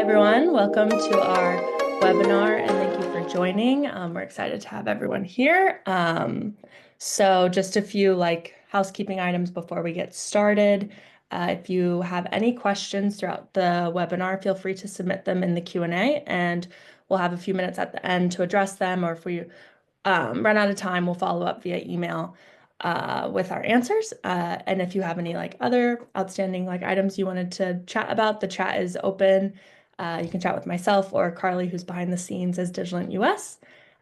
everyone. Welcome to our webinar and thank you for joining. We're excited to have everyone here. So just a few housekeeping items before we get started. If you have any questions throughout the webinar, feel free to submit them in the Q&A and we'll have a few minutes at the end to address them, or if we run out of time, we'll follow up via email with our answers. And if you have any other outstanding items you wanted to chat about, the chat is open. You can chat with myself or Carly, who's behind the scenes as Digilant US.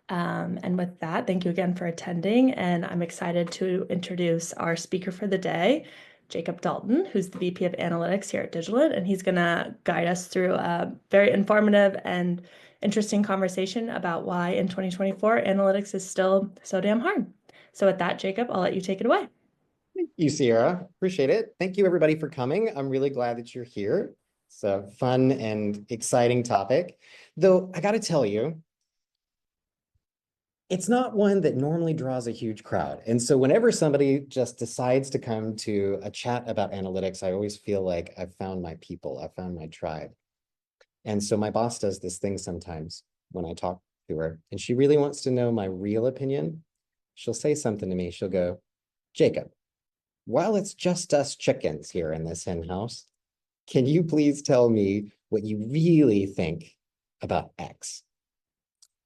And with that, thank you again for attending. And I'm excited to introduce our speaker for the day, Jacob Dalton, who's the VP of Analytics here at Digilant. And he's going to guide us through a very informative and interesting conversation about why in 2024 analytics is still so damn hard. So with that, Jacob, I'll let you take it away. Thank you, Sierra. Appreciate it. Thank you, everybody, for coming. I'm really glad that you're here. It's a fun and exciting topic. Though, I got to tell you, it's not one that normally draws a huge crowd. And so whenever somebody just decides to come to a chat about analytics, I always feel like I've found my people, I've found my tribe. And so my boss does this thing sometimes when I talk to her, and she really wants to know my real opinion. She'll say something to me. She'll go, Jacob, while it's just us chickens here in this hen house, can you please tell me what you really think about X?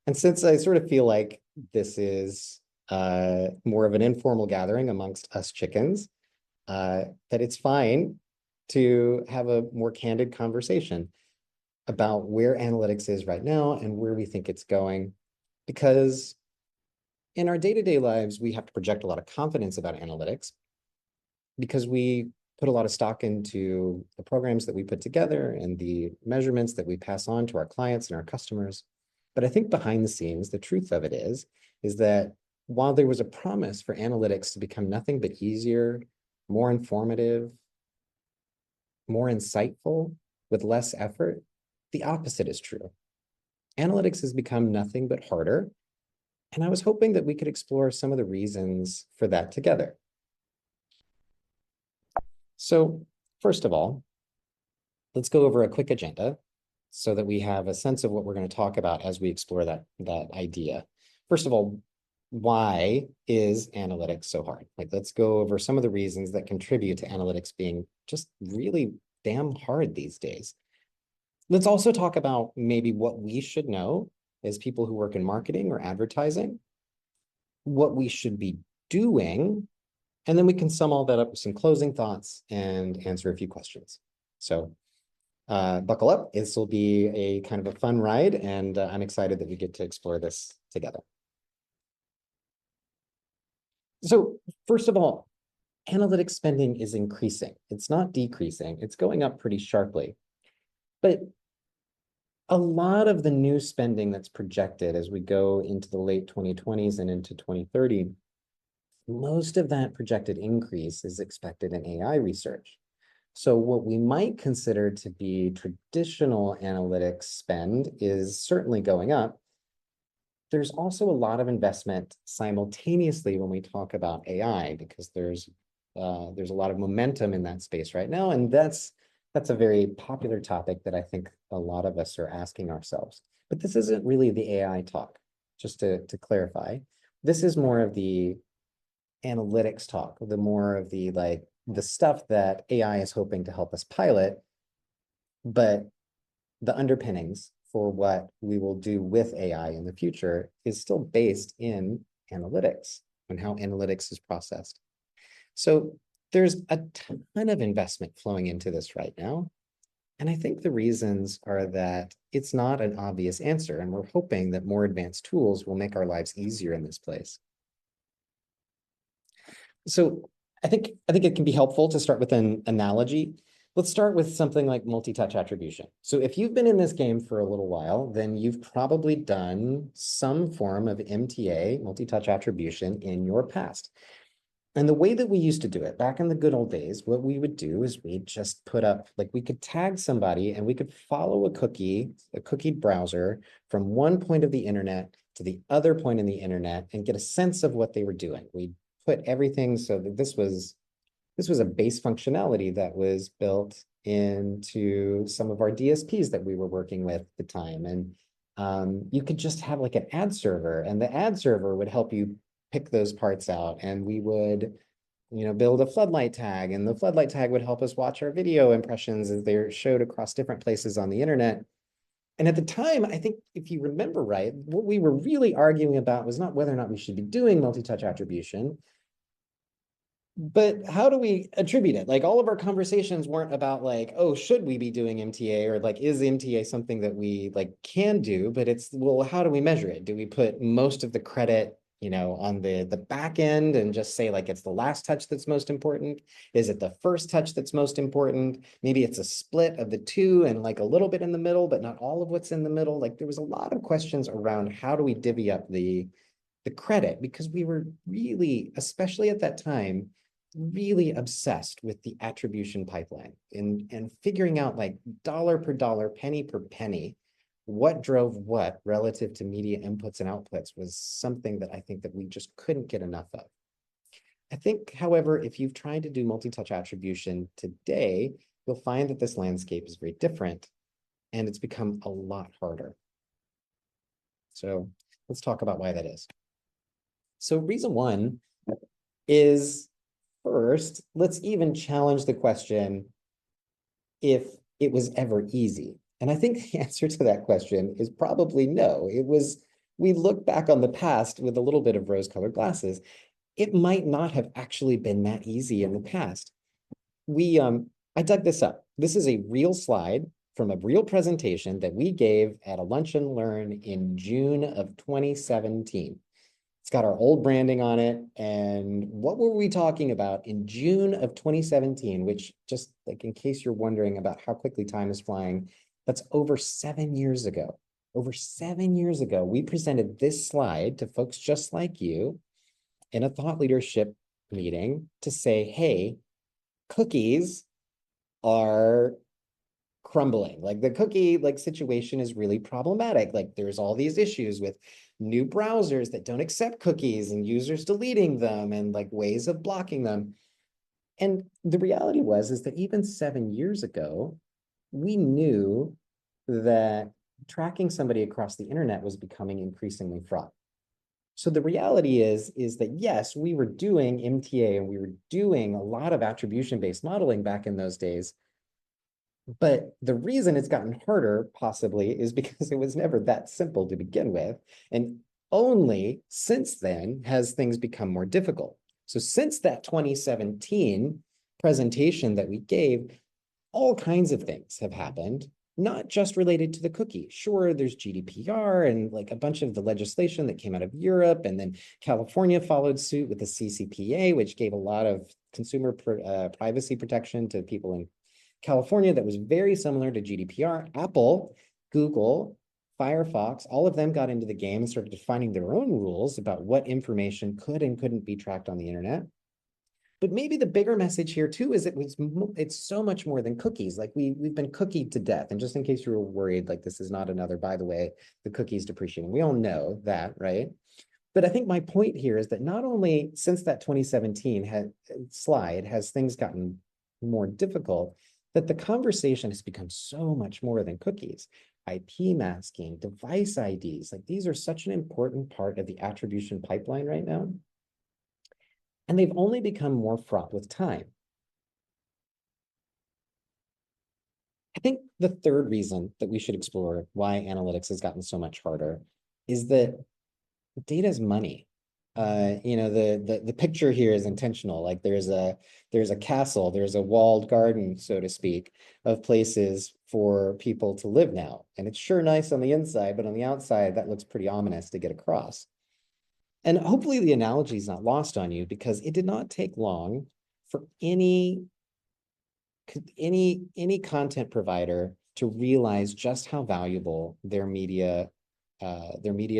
And since I sort of feel like this is more of an informal gathering amongst us chickens, that it's fine to have a more candid conversation about where analytics is right now and where we think it's going. Because in our day-to-day lives, we have to project a lot of confidence about analytics because we put a lot of stock into the programs that we put together and the measurements that we pass on to our clients and our customers. But I think behind the scenes, the truth of it is that while there was a promise for analytics to become nothing but easier, more informative, more insightful, with less effort, the opposite is true. Analytics has become nothing but harder. And I was hoping that we could explore some of the reasons for that together. So first of all, let's go over a quick agenda so that we have a sense of what we're going to talk about as we explore that idea. First of all, why is analytics so hard? Let's go over some of the reasons that contribute to analytics being just really damn hard these days. Let's also talk about maybe what we should know as people who work in marketing or advertising, what we should be doing, and then we can sum all that up with some closing thoughts and answer a few questions. So buckle up. This will be a kind of a fun ride, and I'm excited that we get to explore this together. So first of all, analytics spending is increasing. It's not decreasing. It's going up pretty sharply. But a lot of the new spending that's projected as we go into the late 2020s and into 2030, most of that projected increase is expected in AI research. So what we might consider to be traditional analytics spend is certainly going up. There's also a lot of investment simultaneously when we talk about AI, because there's a lot of momentum in that space right now, and that's a very popular topic that I think a lot of us are asking ourselves. But this isn't really the AI talk, just to clarify. This is more of the analytics talk, the more of the stuff that AI is hoping to help us pilot, but the underpinnings for what we will do with AI in the future is still based in analytics and how analytics is processed. So there's a ton of investment flowing into this right now. And I think the reasons are that it's not an obvious answer, and we're hoping that more advanced tools will make our lives easier in this place. So I think it can be helpful to start with an analogy. Let's start with something like multi-touch attribution. So if you've been in this game for a little while, then you've probably done some form of MTA, multi-touch attribution, in your past. And the way that we used to do it back in the good old days, what we would do is we'd just put up, we could tag somebody and we could follow a cookie browser from one point of the internet to the other point in the internet and get a sense of what they were doing. We'd put everything so that this was This was a base functionality that was built into some of our DSPs that we were working with at the time. And you could just have like an ad server, and the ad server would help you pick those parts out. And we would, build a floodlight tag, and the floodlight tag would help us watch our video impressions as they're showed across different places on the internet. And at the time, I think if you remember right, what we were really arguing about was not whether or not we should be doing multi-touch attribution, but how do we attribute it? Like all of our conversations weren't about like, oh, should we be doing MTA, or like, is MTA something that we like can do? But it's, well, how do we measure it? Do we put most of the credit, on the back end and just say like it's the last touch that's most important? Is it the first touch that's most important? Maybe it's a split of the two and like a little bit in the middle, but not all of what's in the middle. Like there was a lot of questions around how do we divvy up the credit, because we were really, especially at that time, really obsessed with the attribution pipeline and figuring out like dollar per dollar, penny per penny, what drove what relative to media inputs and outputs was something that I think that we just couldn't get enough of. I think, however, if you've tried to do multi-touch attribution today, you'll find that this landscape is very different and it's become a lot harder. So let's talk about why that is. So reason one is, first, let's even challenge the question if it was ever easy. And I think the answer to that question is probably no. We look back on the past with a little bit of rose-colored glasses. It might not have actually been that easy in the past. I dug this up. This is a real slide from a real presentation that we gave at a Lunch and Learn in June of 2017. It's got our old branding on it. And what were we talking about in June of 2017, which, just like in case you're wondering about how quickly time is flying, that's over 7 years ago. Over 7 years ago, we presented this slide to folks just like you in a thought leadership meeting to say, hey, cookies are crumbling. Like the cookie situation is really problematic. Like there's all these issues with new browsers that don't accept cookies and users deleting them and like ways of blocking them. And the reality is that even 7 years ago, we knew that tracking somebody across the internet was becoming increasingly fraught. So the reality is that yes, we were doing MTA and we were doing a lot of attribution-based modeling back in those days. But the reason it's gotten harder, possibly, is because it was never that simple to begin with. And only since then has things become more difficult. So since that 2017 presentation that we gave, all kinds of things have happened, not just related to the cookie. Sure, there's GDPR and like a bunch of the legislation that came out of Europe, and then California followed suit with the CCPA, which gave a lot of consumer privacy protection to people in California that was very similar to GDPR. Apple, Google, Firefox, all of them got into the game and started defining their own rules about what information could and couldn't be tracked on the internet. But maybe the bigger message here too is it's so much more than cookies. Like we've been cookied to death. And just in case you were worried, like this is not another, by the way, the cookie's depreciating. We all know that, right? But I think my point here is that not only since that 2017 slide has things gotten more difficult, that the conversation has become so much more than cookies. IP masking, device IDs, like these are such an important part of the attribution pipeline right now. And they've only become more fraught with time. I think the third reason that we should explore why analytics has gotten so much harder is that data is money. The picture here is intentional. Like there's a castle, there's a walled garden, so to speak, of places for people to live now. And it's sure nice on the inside, but on the outside, that looks pretty ominous to get across. And hopefully the analogy is not lost on you, because it did not take long for any content provider to realize just how valuable their media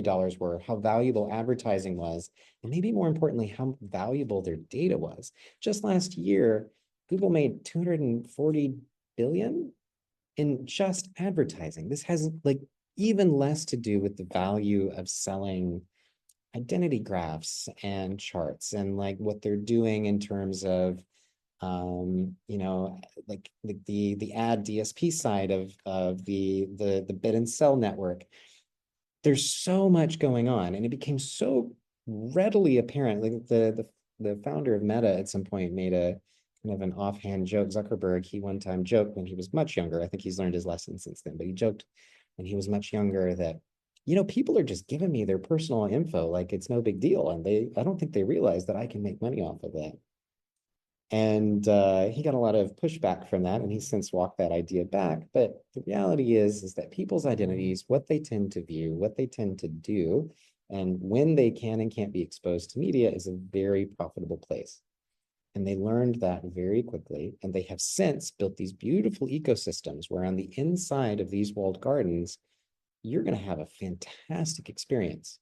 dollars were, how valuable advertising was, and maybe more importantly, how valuable their data was. Just last year, Google made 240 billion in just advertising. This has like even less to do with the value of selling identity graphs and charts and like what they're doing in terms of You know, like the ad DSP side of the bid and sell network. There's so much going on, and it became so readily apparent. Like the founder of Meta at some point made a kind of an offhand joke. Zuckerberg, he one time joked when he was much younger. I think he's learned his lesson since then, but he joked when he was much younger that, you know, people are just giving me their personal info like it's no big deal, and I don't think they realize that I can make money off of that. And he got a lot of pushback from that, and he's since walked that idea back. But the reality is that people's identities, what they tend to view, what they tend to do, and when they can and can't be exposed to media is a very profitable place. And they learned that very quickly. And they have since built these beautiful ecosystems where on the inside of these walled gardens, you're going to have a fantastic experience.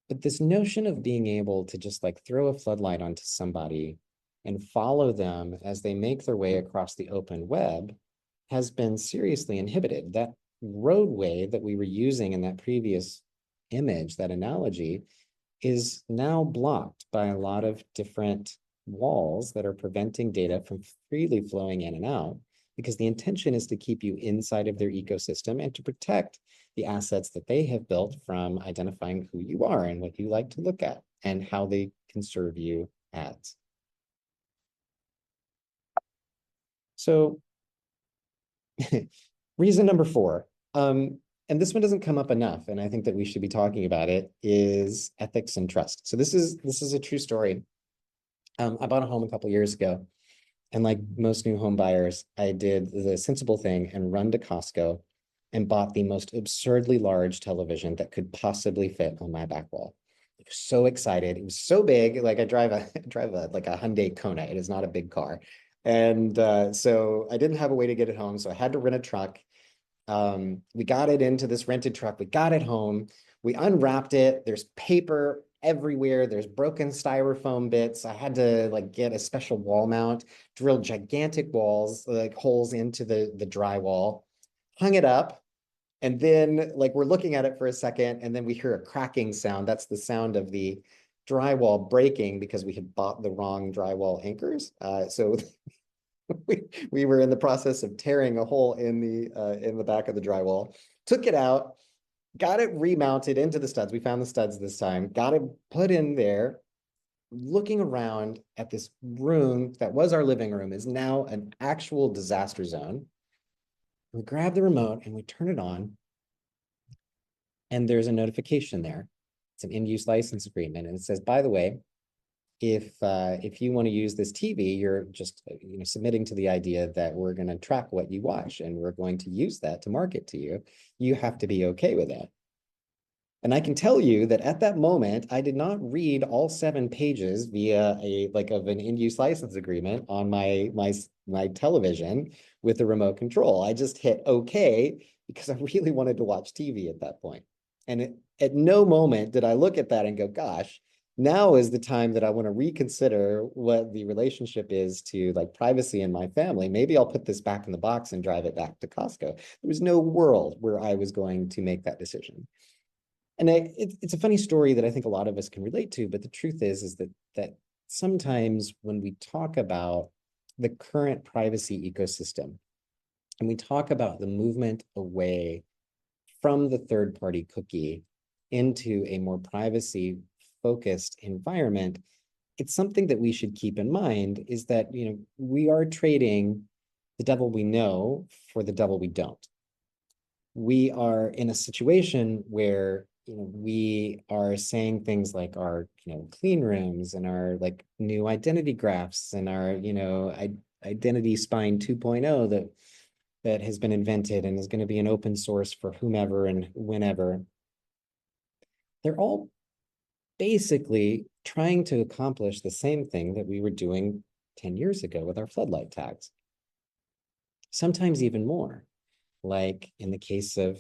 But this notion of being able to just like throw a floodlight onto somebody and follow them as they make their way across the open web has been seriously inhibited. That roadway that we were using in that previous image, that analogy, is now blocked by a lot of different walls that are preventing data from freely flowing in and out, because the intention is to keep you inside of their ecosystem and to protect the assets that they have built from identifying who you are and what you like to look at and how they can serve you ads. So reason number 4, and this one doesn't come up enough, and I think that we should be talking about it, is ethics and trust. So this is a true story. I bought a home a couple years ago, and like most new home buyers, I did the sensible thing and run to Costco and bought the most absurdly large television that could possibly fit on my back wall. I was so excited. It was so big. Like I drive a like a Hyundai Kona. It is not a big car. And so I didn't have a way to get it home. So I had to rent a truck. We got it into this rented truck. We got it home. We unwrapped it. There's paper everywhere. There's broken styrofoam bits. I had to like get a special wall mount, drill gigantic walls, like holes into the drywall, hung it up. And then like we're looking at it for a second, and then we hear a cracking sound. That's the sound of the drywall breaking because we had bought the wrong drywall anchors. So we were in the process of tearing a hole in the back of the drywall, took it out, got it remounted into the studs. We found the studs this time, got it put in there. Looking around at this room that was our living room is now an actual disaster zone. We grab the remote and we turn it on, and there's a notification there. It's an end-use license agreement, and it says, by the way, if you want to use this TV, you're just submitting to the idea that we're going to track what you watch and we're going to use that to market to you. You have to be okay with that. And I can tell you that at that moment, I did not read all 7 pages via of an end-use license agreement on my television with the remote control. I just hit okay because I really wanted to watch TV at that point. And at no moment did I look at that and go, gosh, now is the time that I want to reconsider what the relationship is to like privacy in my family. Maybe I'll put this back in the box and drive it back to Costco. There was no world where I was going to make that decision. And it's a funny story that I think a lot of us can relate to, but the truth is that sometimes when we talk about the current privacy ecosystem and we talk about the movement away from the third-party cookie into a more privacy-focused environment, it's something that we should keep in mind is that we are trading the devil we know for the devil we don't. We are in a situation where we are saying things like our clean rooms and our like new identity graphs and our identity spine 2.0 that has been invented and is going to be an open source for whomever and whenever. They're all basically trying to accomplish the same thing that we were doing 10 years ago with our floodlight tags. Sometimes even more, like in the case of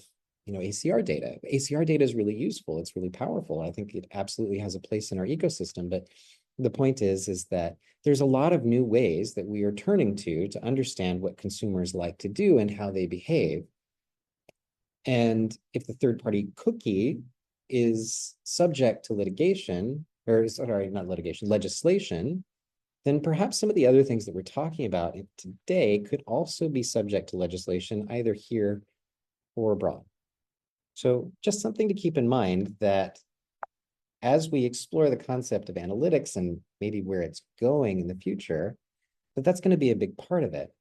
ACR data. ACR data is really useful. It's really powerful. I think it absolutely has a place in our ecosystem. But the point is that there's a lot of new ways that we are turning to understand what consumers like to do and how they behave. And if the third-party cookie is subject to litigation, or sorry, not litigation, legislation, then perhaps some of the other things that we're talking about today could also be subject to legislation either here or abroad. So just something to keep in mind, that as we explore the concept of analytics and maybe where it's going in the future, that's going to be a big part of it.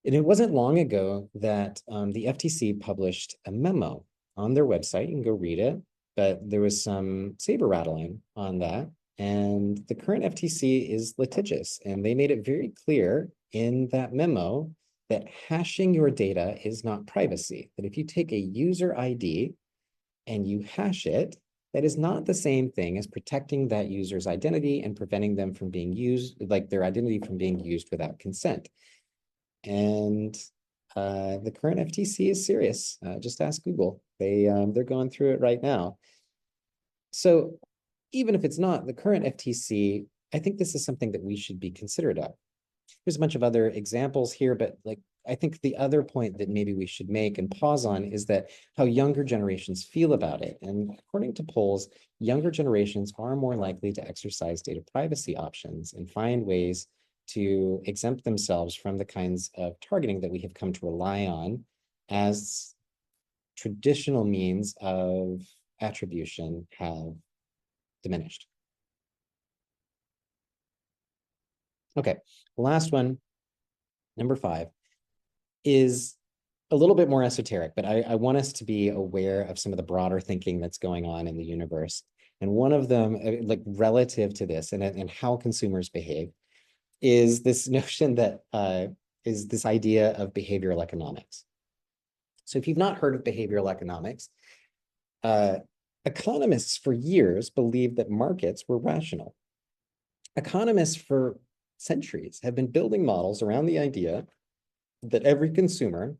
And it wasn't long ago that the FTC published a memo on their website. You can go read it, but there was some saber rattling on that. And the current FTC is litigious, and they made it very clear in that memo that hashing your data is not privacy. That if you take a user ID and you hash it, that is not the same thing as protecting that user's identity and preventing them from being used, like their identity from being used without consent. And the current FTC is serious. Just ask Google. They're going through it right now. So even if it's not the current FTC, I think this is something that we should be considerate of. There's a bunch of other examples here, but like I think the other point that maybe we should make and pause on is that how younger generations feel about it. And according to polls, younger generations are more likely to exercise data privacy options and find ways to exempt themselves from the kinds of targeting that we have come to rely on as traditional means of attribution have diminished. Okay, the last one, number 5, is a little bit more esoteric, but I want us to be aware of some of the broader thinking that's going on in the universe. And one of them, like relative to this and how consumers behave, is this notion that is this idea of behavioral economics. So if you've not heard of behavioral economics, economists for years believed that markets were rational. Economists for centuries have been building models around the idea that every consumer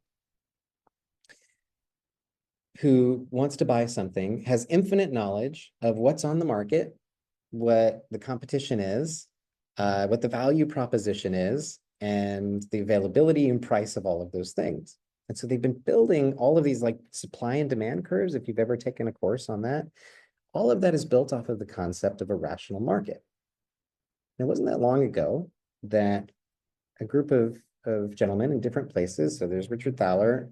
who wants to buy something has infinite knowledge of what's on the market, what the competition is, what the value proposition is, and the availability and price of all of those things. And so they've been building all of these like supply and demand curves. If you've ever taken a course on that, all of that is built off of the concept of a rational market. And it wasn't that long ago that a group of gentlemen in different places, so there's Richard Thaler,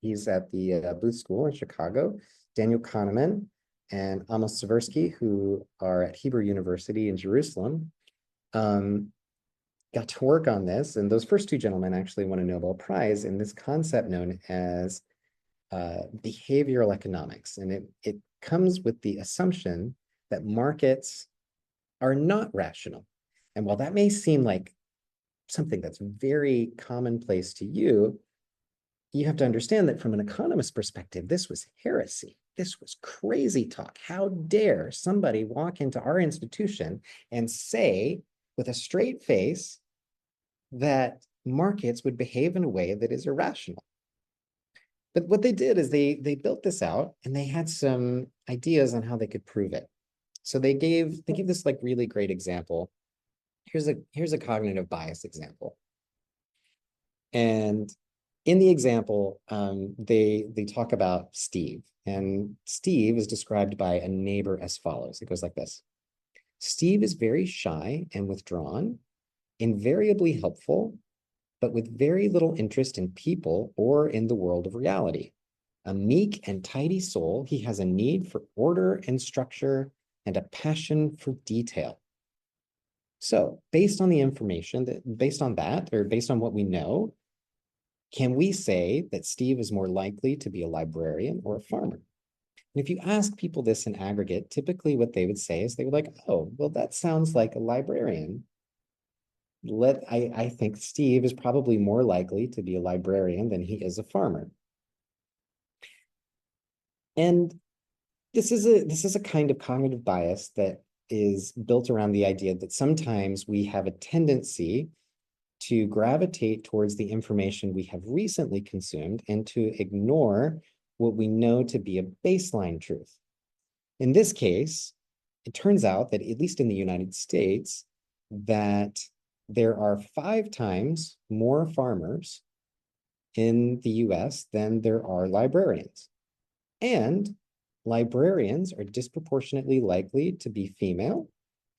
he's at the Booth School in Chicago, Daniel Kahneman and Amos Tversky, who are at Hebrew University in Jerusalem, got to work on this. And those first two gentlemen actually won a Nobel Prize in this concept known as behavioral economics. And it comes with the assumption that markets are not rational. And while that may seem like something that's very commonplace to you, you have to understand that from an economist perspective, this was heresy. This was crazy talk. How dare somebody walk into our institution and say with a straight face that markets would behave in a way that is irrational? But what they did is they built this out, and they had some ideas on how they could prove it. So they gave this like really great example. Here's a cognitive bias example. And in the example, they talk about Steve. And Steve is described by a neighbor as follows. It goes like this. Steve is very shy and withdrawn, invariably helpful, but with very little interest in people or in the world of reality. A meek and tidy soul, he has a need for order and structure and a passion for detail. So based on the information, based on what we know, can we say that Steve is more likely to be a librarian or a farmer? And if you ask people this in aggregate, typically what they would say is they would like, oh, well, that sounds like a librarian. I think Steve is probably more likely to be a librarian than he is a farmer. And this is a kind of cognitive bias that is built around the idea that sometimes we have a tendency to gravitate towards the information we have recently consumed and to ignore what we know to be a baseline truth. In this case, it turns out that, at least in the United States, that there are 5 times more farmers in the US than there are librarians. And librarians are disproportionately likely to be female,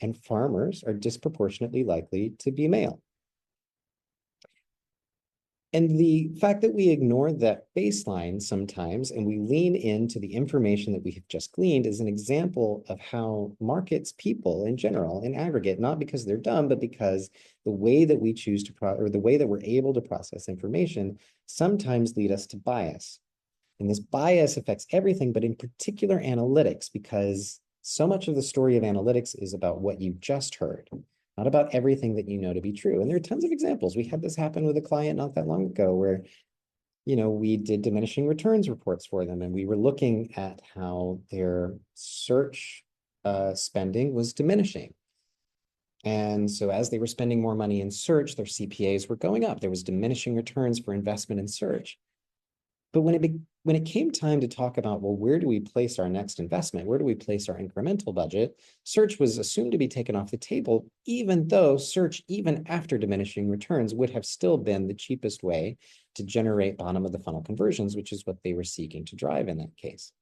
and farmers are disproportionately likely to be male. And the fact that we ignore that baseline sometimes and we lean into the information that we have just gleaned is an example of how markets, people in general, in aggregate, not because they're dumb, but because the way that we choose to, or the way that we're able to process information sometimes lead us to bias. And this bias affects everything, but in particular analytics, because so much of the story of analytics is about what you just heard, not about everything that you know to be true. And there are tons of examples. We had this happen with a client not that long ago where, we did diminishing returns reports for them, and we were looking at how their search spending was diminishing. And so as they were spending more money in search, their CPAs were going up. There was diminishing returns for investment in search. But when it came time to talk about, well, where do we place our next investment? Where do we place our incremental budget? Search was assumed to be taken off the table, even though search, even after diminishing returns, would have still been the cheapest way to generate bottom of the funnel conversions, which is what they were seeking to drive in that case.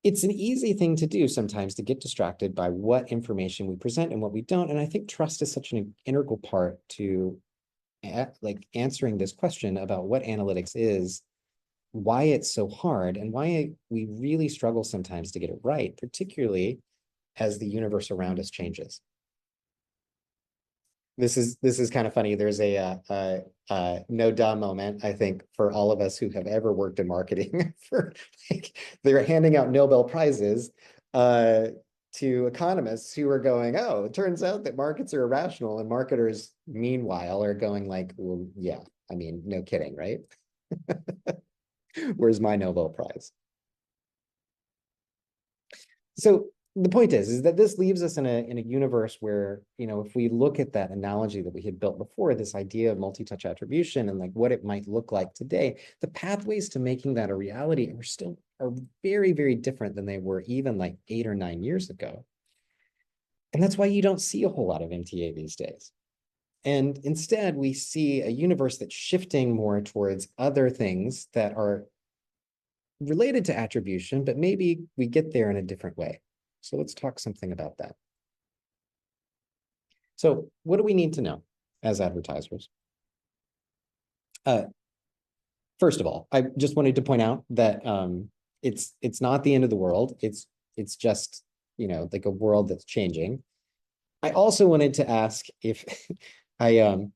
It's an easy thing to do sometimes to get distracted by what information we present and what we don't. And I think trust is such an integral part to answering this question about what analytics is, why it's so hard, and why we really struggle sometimes to get it right, particularly as the universe around us changes. This is kind of funny. There's a no duh moment, I think, for all of us who have ever worked in marketing. For they're handing out Nobel Prizes to economists who are going, oh, it turns out that markets are irrational, and marketers, meanwhile, are going like, well, yeah, I mean, no kidding, right? Where's my Nobel Prize? So the point is that this leaves us in a universe where, if we look at that analogy that we had built before, this idea of multi-touch attribution and like what it might look like today, the pathways to making that a reality are very, very different than they were even like 8 or 9 years ago. And that's why you don't see a whole lot of MTA these days. And instead, we see a universe that's shifting more towards other things that are related to attribution, but maybe we get there in a different way. So let's talk something about that. So what do we need to know as advertisers? First of all, I just wanted to point out that it's not the end of the world. It's just, like a world that's changing. I also wanted to ask if I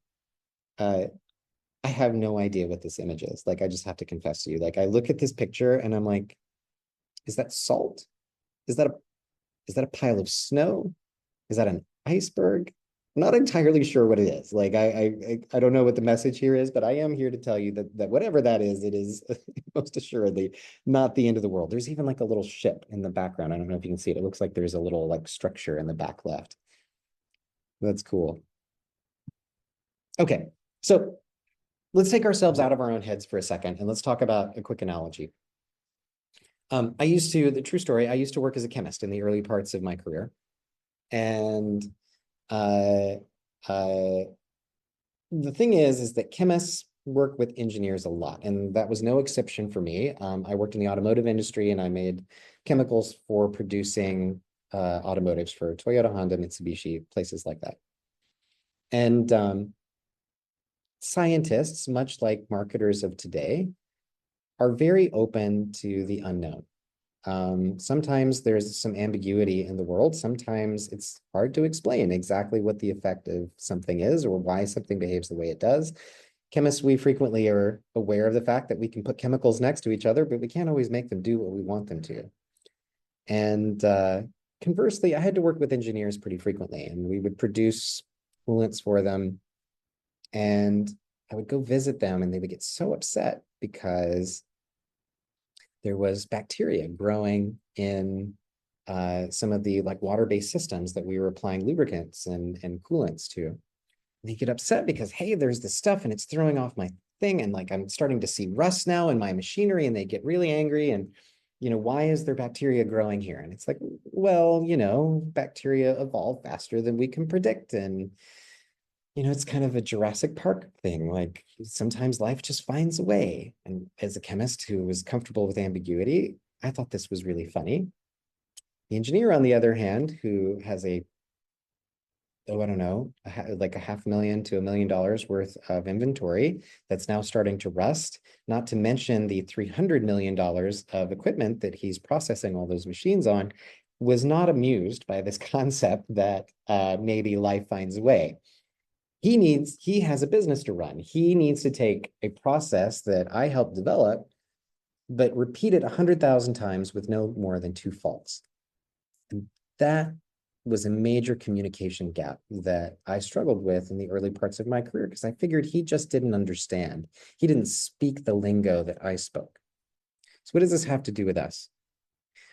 have no idea what this image is. Like, I just have to confess to you. Like, I look at this picture and I'm like, is that salt? Is that a pile of snow? Is that an iceberg? I'm not entirely sure what it is. Like, I don't know what the message here is, but I am here to tell you that whatever that is, it is most assuredly not the end of the world. There's even like a little ship in the background. I don't know if you can see it. It looks like there's a little like structure in the back left. That's cool. Okay, so let's take ourselves out of our own heads for a second and let's talk about a quick analogy. The true story, I used to work as a chemist in the early parts of my career. And the thing is that chemists work with engineers a lot, and that was no exception for me. I worked in the automotive industry and I made chemicals for producing automotives for Toyota, Honda, Mitsubishi, places like that. And scientists, much like marketers of today, are very open to the unknown. Sometimes there's some ambiguity in the world. Sometimes it's hard to explain exactly what the effect of something is or why something behaves the way it does. Chemists, we frequently are aware of the fact that we can put chemicals next to each other, but we can't always make them do what we want them to. And conversely, I had to work with engineers pretty frequently, and we would produce coolants for them. And I would go visit them and they would get so upset because there was bacteria growing in some of the like water-based systems that we were applying lubricants and coolants to. And they get upset because, hey, there's this stuff and it's throwing off my thing. And like, I'm starting to see rust now in my machinery, and they get really angry. And, why is there bacteria growing here? And it's like, well, bacteria evolve faster than we can predict. And it's kind of a Jurassic Park thing. Like, sometimes life just finds a way. And as a chemist who was comfortable with ambiguity, I thought this was really funny. The engineer, on the other hand, who has I don't know, like $500,000 to $1 million worth of inventory that's now starting to rust, not to mention the $300 million of equipment that he's processing all those machines on, was not amused by this concept that maybe life finds a way. He has a business to run. He needs to take a process that I helped develop, but repeat it 100,000 times with no more than 2 faults. And that was a major communication gap that I struggled with in the early parts of my career, because I figured he just didn't understand. He didn't speak the lingo that I spoke. So what does this have to do with us?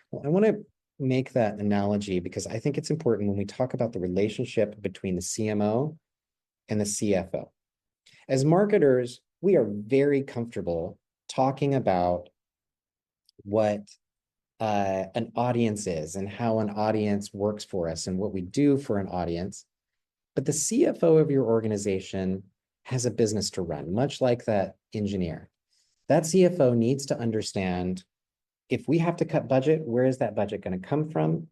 Well, I want to make that analogy because I think it's important when we talk about the relationship between the CMO and the CFO. As marketers, we are very comfortable talking about what an audience is and how an audience works for us and what we do for an audience. But the CFO of your organization has a business to run, much like that engineer. That CFO needs to understand, if we have to cut budget, where is that budget going to come from?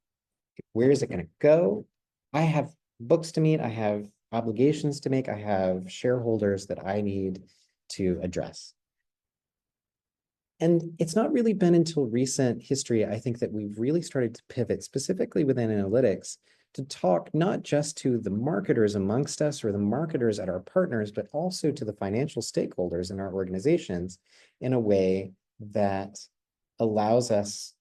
Where is it going to go? I have books to meet. I have obligations to make. I have shareholders that I need to address. And it's not really been until recent history, I think, that we've really started to pivot, specifically within analytics, to talk not just to the marketers amongst us or the marketers at our partners, but also to the financial stakeholders in our organizations in a way that allows us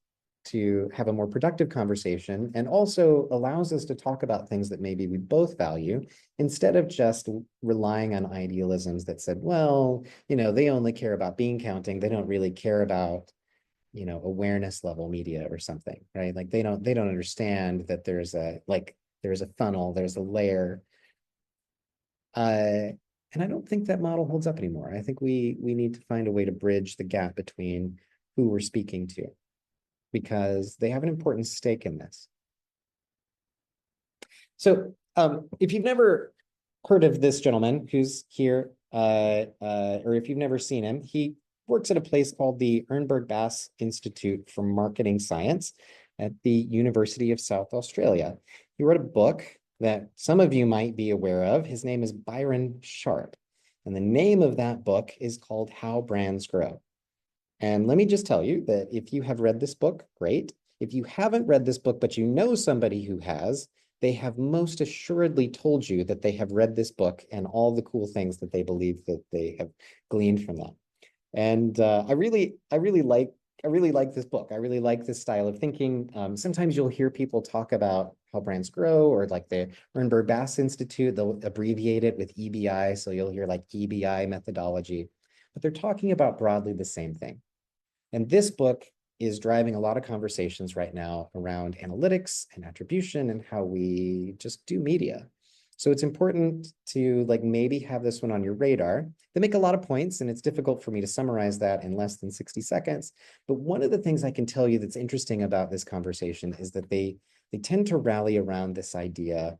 to have a more productive conversation and also allows us to talk about things that maybe we both value, instead of just relying on idealisms that said, well, they only care about bean counting. They don't really care about, awareness level media or something, right? Like they don't understand that there's a funnel, there's a layer. And I don't think that model holds up anymore. I think we need to find a way to bridge the gap between who we're speaking to, because they have an important stake in this. So if you've never heard of this gentleman who's here, or if you've never seen him, he works at a place called the Ernberg Bass Institute for Marketing Science at the University of South Australia. He wrote a book that some of you might be aware of. His name is Byron Sharp, and the name of that book is called How Brands Grow. And let me just tell you that if you have read this book, great. If you haven't read this book, but you know somebody who has, they have most assuredly told you that they have read this book and all the cool things that they believe that they have gleaned from that. And I really like this book. I really like this style of thinking. Sometimes you'll hear people talk about how brands grow, or like the Ernberg Bass Institute, they'll abbreviate it with EBI. So you'll hear like EBI methodology, but they're talking about broadly the same thing. And this book is driving a lot of conversations right now around analytics and attribution and how we just do media. So it's important to maybe have this one on your radar. They make a lot of points, and it's difficult for me to summarize that in less than 60 seconds. But one of the things I can tell you that's interesting about this conversation is that they tend to rally around this idea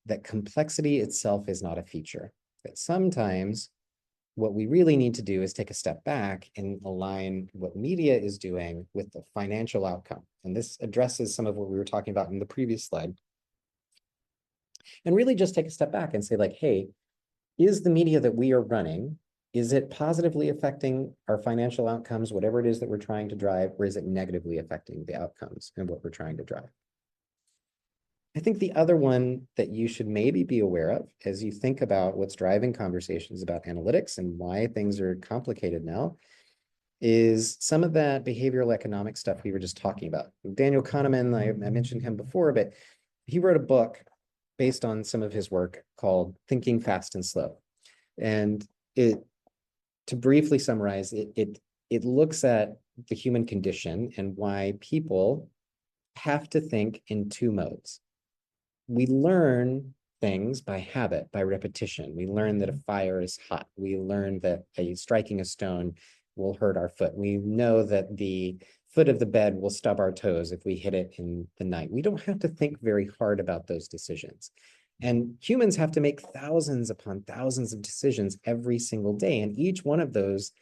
that complexity itself is not a feature, that sometimes what we really need to do is take a step back and align what media is doing with the financial outcome. And this addresses some of what we were talking about in the previous slide. And really just take a step back and say, hey, is the media that we are running, is it positively affecting our financial outcomes, whatever it is that we're trying to drive, or is it negatively affecting the outcomes and what we're trying to drive? I think the other one that you should maybe be aware of as you think about what's driving conversations about analytics and why things are complicated now is some of that behavioral economic stuff we were just talking about. Daniel Kahneman, I mentioned him before, but he wrote a book based on some of his work called Thinking Fast and Slow. And to briefly summarize, it looks at the human condition and why people have to think in 2 modes. We learn things by habit, by repetition. We learn that a fire is hot. We learn that striking a stone will hurt our foot. We know that the foot of the bed will stub our toes if we hit it in the night. We don't have to think very hard about those decisions. And humans have to make thousands upon thousands of decisions every single day. And each one of those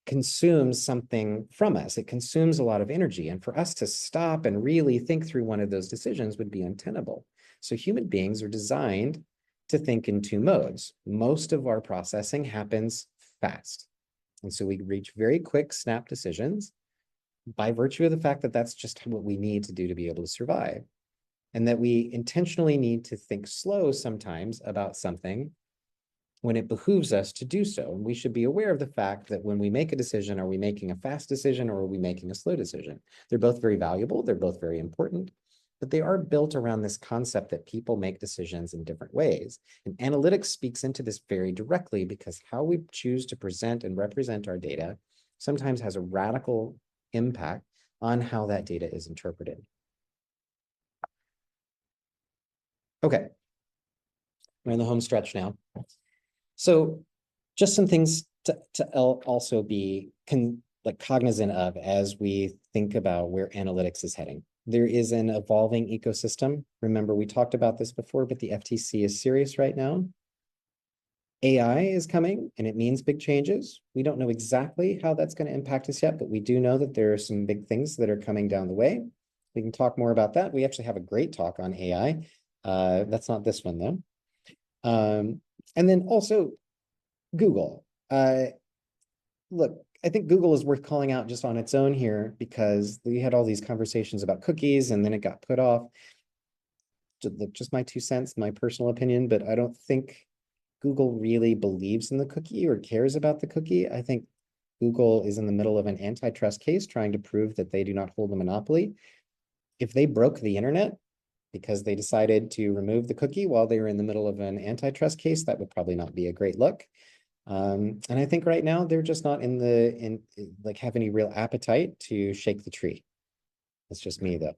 consumes something from us. It consumes a lot of energy. And for us to stop and really think through one of those decisions would be untenable. So human beings are designed to think in two modes. Most of our processing happens fast. And so we reach very quick snap decisions by virtue of the fact that that's just what we need to do to be able to survive. And that we intentionally need to think slow sometimes about something when it behooves us to do so. And we should be aware of the fact that when we make a decision, are we making a fast decision or are we making a slow decision? They're both very valuable. They're both very important, but they are built around this concept that people make decisions in different ways. And analytics speaks into this very directly because how we choose to present and represent our data sometimes has a radical impact on how that data is interpreted. Okay, we're in the home stretch now. So just some things to also be cognizant of as we think about where analytics is heading. There is an evolving ecosystem. Remember, we talked about this before, but the FTC is serious right now. AI is coming and it means big changes. We don't know exactly how that's going to impact us yet, but we do know that there are some big things that are coming down the way. We can talk more about that. We actually have a great talk on AI. That's not this one though. And then also Google. Look, I think Google is worth calling out just on its own here because we had all these conversations about cookies and then it got put off. Just my 2 cents, my personal opinion, but I don't think Google really believes in the cookie or cares about the cookie. I think Google is in the middle of an antitrust case trying to prove that they do not hold a monopoly. If they broke the internet because they decided to remove the cookie while they were in the middle of an antitrust case, that would probably not be a great look. And I think right now they're just not have any real appetite to shake the tree. That's just me though.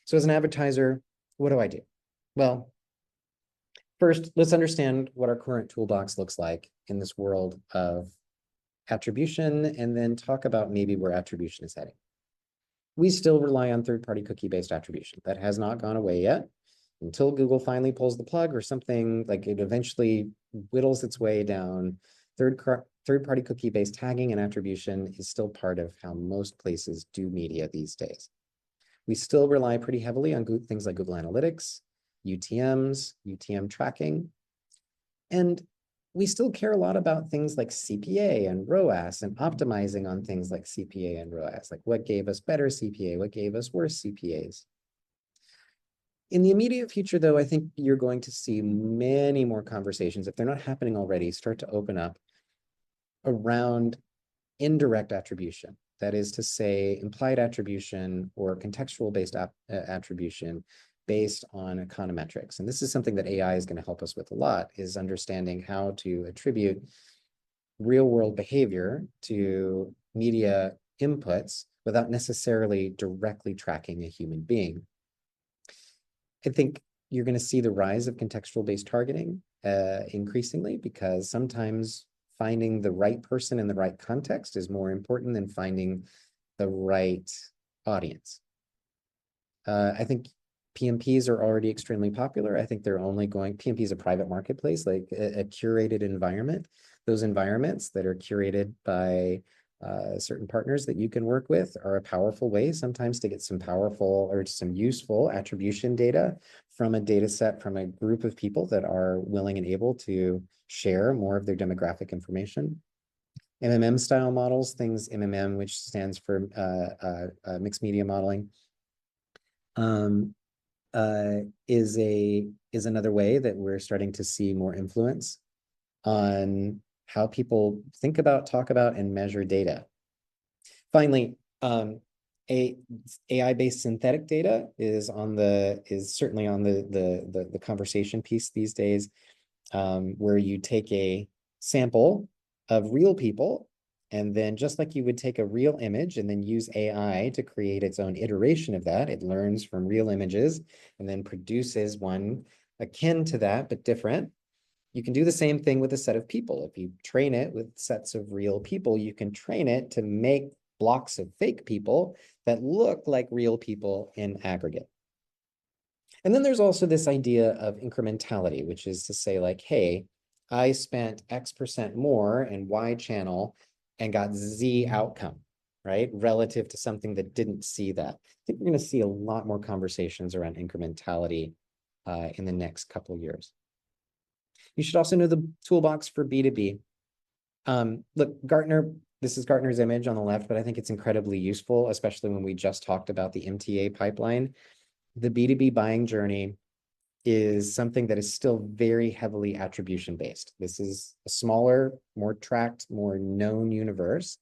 So as an advertiser, what do I do? Well, first, let's understand what our current toolbox looks like in this world of attribution, and then talk about maybe where attribution is heading. We still rely on third-party cookie-based attribution. That has not gone away yet until Google finally pulls the plug or something, like it eventually whittles its way down. Third-party cookie-based tagging and attribution is still part of how most places do media these days. We still rely pretty heavily on things like Google Analytics, UTMs, UTM tracking, and we still care a lot about things like CPA and ROAS and optimizing on things like CPA and ROAS, like what gave us better CPA, what gave us worse CPAs. In the immediate future, though, I think you're going to see many more conversations, if they're not happening already, start to open up around indirect attribution. That is to say, implied attribution or contextual-based attribution based on econometrics. And this is something that AI is going to help us with a lot, is understanding how to attribute real-world behavior to media inputs without necessarily directly tracking a human being. I think you're going to see the rise of contextual-based targeting increasingly, because sometimes finding the right person in the right context is more important than finding the right audience. I think PMPs are already extremely popular. I think they're only PMP is a private marketplace, like a curated environment. Those environments that are curated by certain partners that you can work with are a powerful way sometimes to get some powerful or some useful attribution data from a data set from a group of people that are willing and able to share more of their demographic information. MMM style models, things MMM, which stands for mixed media modeling, is another way that we're starting to see more influence on how people think about, talk about, and measure data. Finally, AI-based synthetic data is certainly on the conversation piece these days, where you take a sample of real people, and then just like you would take a real image and then use AI to create its own iteration of that, it learns from real images and then produces one akin to that, but different. You can do the same thing with a set of people. If you train it with sets of real people, you can train it to make blocks of fake people that look like real people in aggregate. And then there's also this idea of incrementality, which is to say like, hey, I spent X% more in Y channel and got Z outcome, right? Relative to something that didn't see that. I think we're going to see a lot more conversations around incrementality in the next couple of years. You should also know the toolbox for B2B. Look, Gartner, this is Gartner's image on the left, but I think it's incredibly useful, especially when we just talked about the MTA pipeline. The B2B buying journey is something that is still very heavily attribution based. This is a smaller, more tracked, more known universe,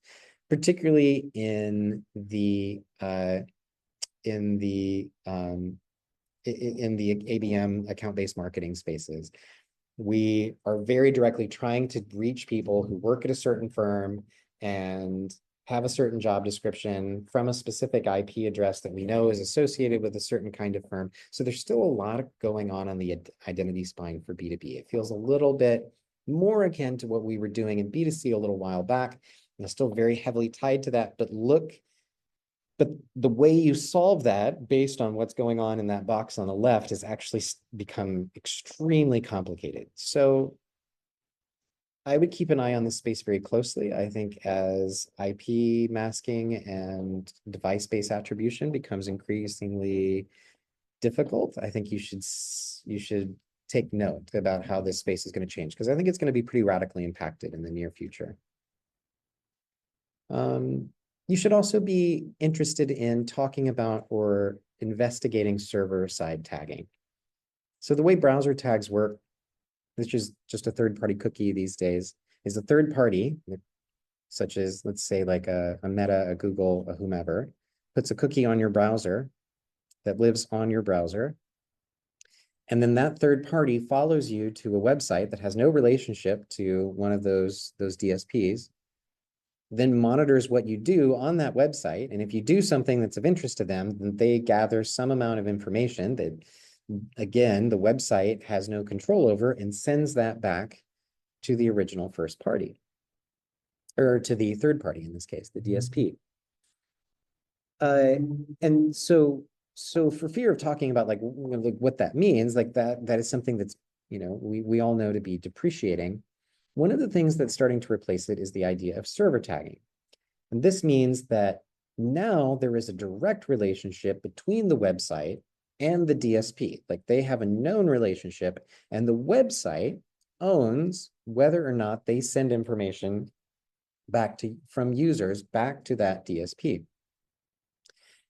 particularly in the ABM account-based marketing spaces. We are very directly trying to reach people who work at a certain firm and have a certain job description from a specific IP address that we know is associated with a certain kind of firm. So there's still a lot going on the identity spine for B2B. It feels a little bit more akin to what we were doing in B2C a little while back. And it's still very heavily tied to that. But the way you solve that based on what's going on in that box on the left has actually become extremely complicated. So I would keep an eye on this space very closely. I think as IP masking and device-based attribution becomes increasingly difficult, I think you should take note about how this space is going to change, because I think it's going to be pretty radically impacted in the near future. You should also be interested in talking about or investigating server-side tagging. So the way browser tags work, which is just a third-party cookie these days, is a third party, such as, let's say, like a Meta, a Google, a whomever, puts a cookie on your browser that lives on your browser. And then that third party follows you to a website that has no relationship to one of those DSPs, then monitors what you do on that website. And if you do something that's of interest to them, then they gather some amount of information that, again, the website has no control over, and sends that back to the original first party, or to the third party, in this case, the DSP. And so for fear of talking about like what that means, like that is something that's, we all know to be depreciating. One of the things that's starting to replace it is the idea of server tagging. And this means that now there is a direct relationship between the website and the DSP. Like they have a known relationship, and the website owns whether or not they send information from users back to that DSP.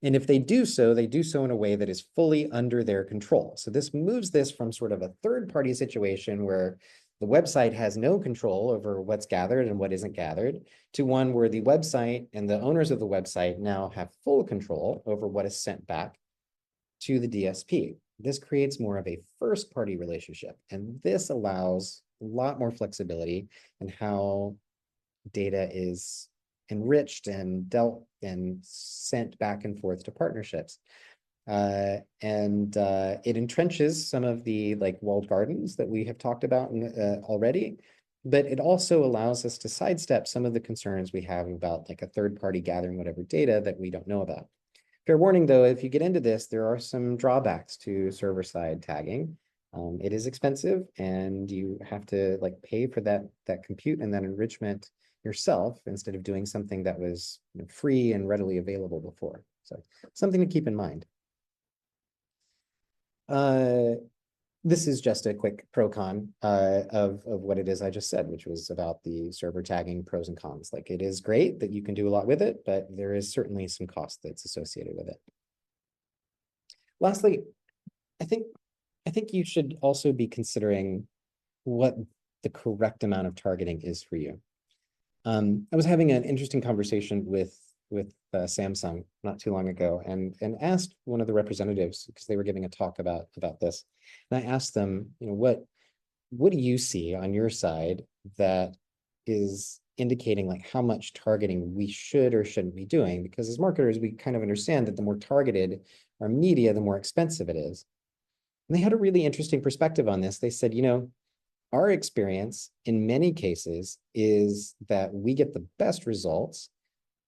And if they do so in a way that is fully under their control. So this moves this from sort of a third-party situation where the website has no control over what's gathered and what isn't gathered, to one where the website and the owners of the website now have full control over what is sent back to the DSP. This creates more of a first-party relationship, and this allows a lot more flexibility in how data is enriched and dealt and sent back and forth to partnerships. It entrenches some of the like walled gardens that we have talked about already, but it also allows us to sidestep some of the concerns we have about like a third party gathering whatever data that we don't know about. Fair warning though, if you get into this, there are some drawbacks to server-side tagging. It is expensive, and you have to like pay for that compute and that enrichment yourself instead of doing something that was free and readily available before. So something to keep in mind. This is just a quick pro-con of what it is I just said, which was about the server tagging pros and cons. Like it is great that you can do a lot with it, but there is certainly some cost that's associated with it. Lastly, I think you should also be considering what the correct amount of targeting is for you. I was having an interesting conversation with Samsung not too long ago, and asked one of the representatives, because they were giving a talk about this, and I asked them, what do you see on your side that is indicating like how much targeting we should or shouldn't be doing? Because as marketers, we kind of understand that the more targeted our media, the more expensive it is. And they had a really interesting perspective on this. They said, our experience in many cases is that we get the best results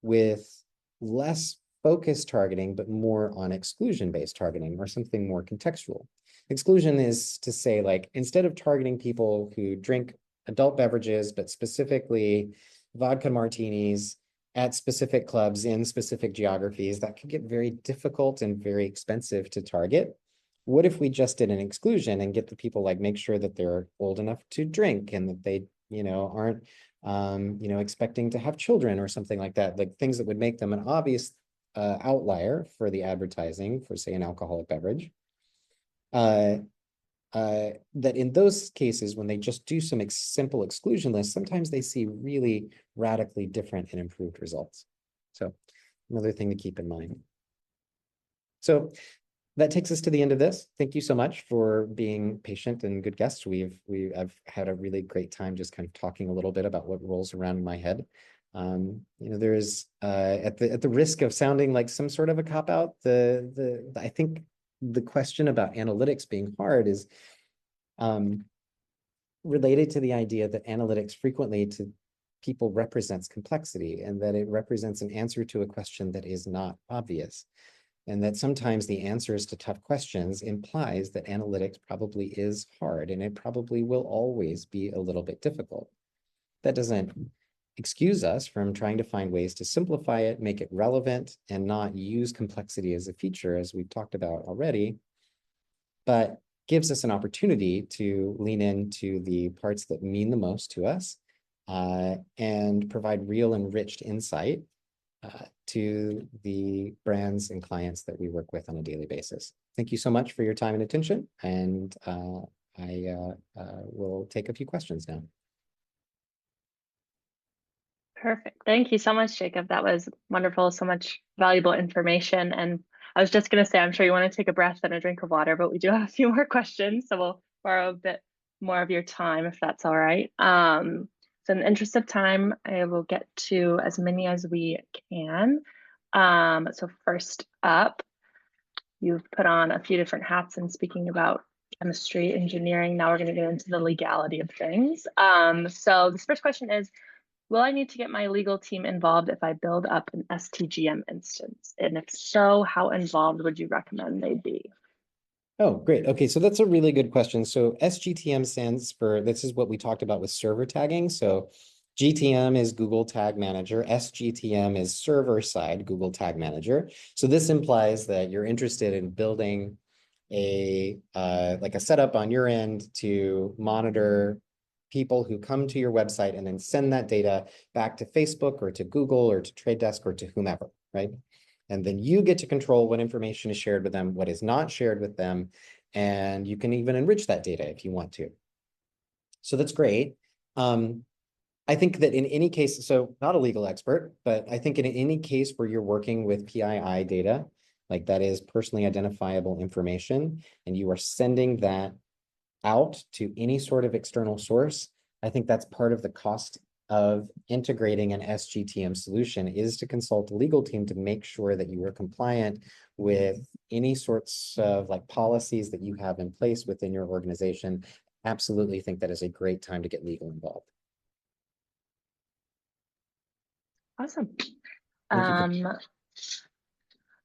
with less focused targeting, but more on exclusion-based targeting or something more contextual. Exclusion is to say, like, instead of targeting people who drink adult beverages, but specifically vodka martinis at specific clubs in specific geographies, that could get very difficult and very expensive to target. What if we just did an exclusion and get the people, like, make sure that they're old enough to drink and that they, aren't, expecting to have children or something like that, like things that would make them an obvious outlier for the advertising for, say, an alcoholic beverage. That in those cases, when they just do some simple exclusion lists, sometimes they see really radically different and improved results. So another thing to keep in mind. So that takes us to the end of this. Thank you so much for being patient and good guests. I've had a really great time just kind of talking a little bit about what rolls around in my head. There is at the risk of sounding like some sort of a cop-out, I think the question about analytics being hard is related to the idea that analytics frequently to people represents complexity, and that it represents an answer to a question that is not obvious. And that sometimes the answers to tough questions implies that analytics probably is hard, and it probably will always be a little bit difficult. That doesn't excuse us from trying to find ways to simplify it, make it relevant, and not use complexity as a feature, as we've talked about already, but gives us an opportunity to lean into the parts that mean the most to us and provide real enriched insight to the brands and clients that we work with on a daily basis. Thank you so much for your time and attention, and I will take a few questions now. Perfect. Thank you so much, Jacob. That was wonderful. So much valuable information. And I was just going to say, I'm sure you want to take a breath and a drink of water, but we do have a few more questions. So we'll borrow a bit more of your time, if that's all right. So in the interest of time, I will get to as many as we can. So first up, you've put on a few different hats and speaking about chemistry, engineering. Now we're going to get into the legality of things. So this first question is, will I need to get my legal team involved if I build up an STGM instance? And if so, how involved would you recommend they be? Oh, great. Okay, so that's a really good question. So SGTM stands for, this is what we talked about with server tagging. So GTM is Google Tag Manager. SGTM is server side Google Tag Manager. So this implies that you're interested in building like a setup on your end to monitor people who come to your website and then send that data back to Facebook or to Google or to Trade Desk or to whomever, right? And then you get to control what information is shared with them, what is not shared with them, and you can even enrich that data if you want to. So that's great. I think that in any case, so not a legal expert, but I think in any case where you're working with PII data, like that is personally identifiable information, and you are sending that out to any sort of external source, I think that's part of the cost of integrating an SGTM solution, is to consult a legal team to make sure that you are compliant with any sorts of like policies that you have in place within your organization. Absolutely think that is a great time to get legal involved. Awesome.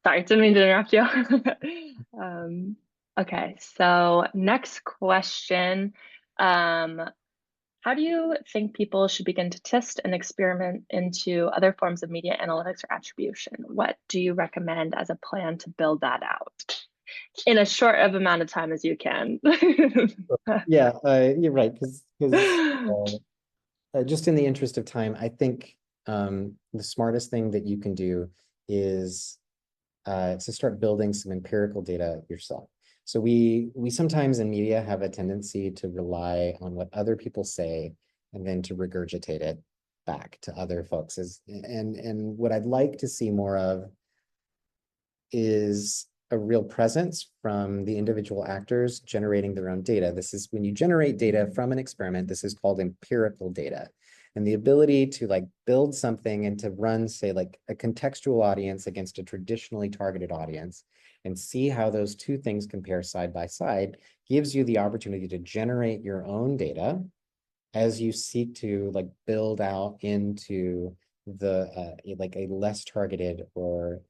Sorry, didn't mean to interrupt you. Okay, so next question. How do you think people should begin to test and experiment into other forms of media analytics or attribution? What do you recommend as a plan to build that out in as short of amount of time as you can? Yeah, you're right, because just in the interest of time, I think the smartest thing that you can do is to start building some empirical data yourself. So we sometimes in media have a tendency to rely on what other people say and then to regurgitate it back to other folks. And what I'd like to see more of is a real presence from the individual actors generating their own data. This is when you generate data from an experiment, this is called empirical data. And the ability to like build something and to run, say, like a contextual audience against a traditionally targeted audience and see how those two things compare side by side gives you the opportunity to generate your own data as you seek to like build out into the like a less targeted or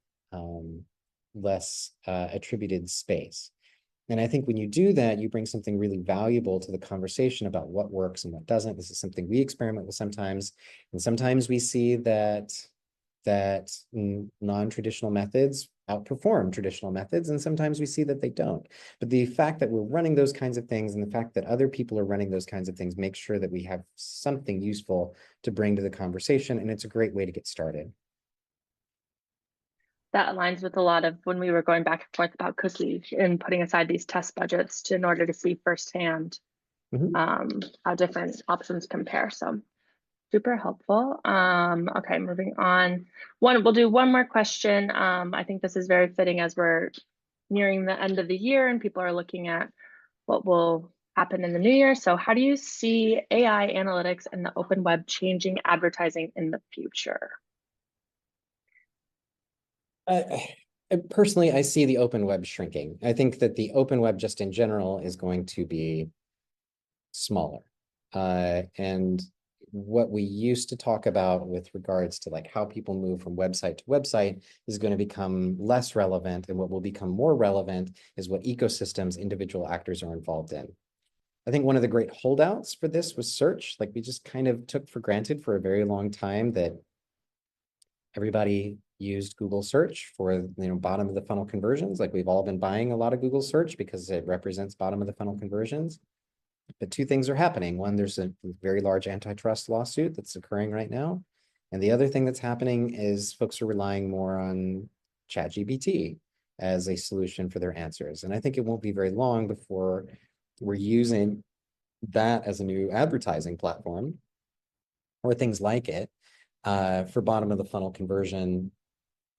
less attributed space. And I think when you do that, you bring something really valuable to the conversation about what works and what doesn't. This is something we experiment with sometimes. And sometimes we see that non-traditional methods outperform traditional methods, and sometimes we see that they don't. But the fact that we're running those kinds of things and the fact that other people are running those kinds of things makes sure that we have something useful to bring to the conversation, and it's a great way to get started. That aligns with a lot of when we were going back and forth about cookies and putting aside these test budgets in order to see firsthand how different options compare. So super helpful. Okay, moving on. We'll do one more question. I think this is very fitting as we're nearing the end of the year and people are looking at what will happen in the new year. So how do you see AI analytics and the open web changing advertising in the future? Personally, I see the open web shrinking. I think that the open web just in general is going to be smaller. And what we used to talk about with regards to like how people move from website to website is going to become less relevant. And what will become more relevant is what ecosystems individual actors are involved in. I think one of the great holdouts for this was search. Like we just kind of took for granted for a very long time that everybody used Google search for bottom of the funnel conversions. Like we've all been buying a lot of Google search because it represents bottom of the funnel conversions. But two things are happening. One, there's a very large antitrust lawsuit that's occurring right now. And the other thing that's happening is folks are relying more on ChatGPT as a solution for their answers. And I think it won't be very long before we're using that as a new advertising platform or things like it for bottom of the funnel conversion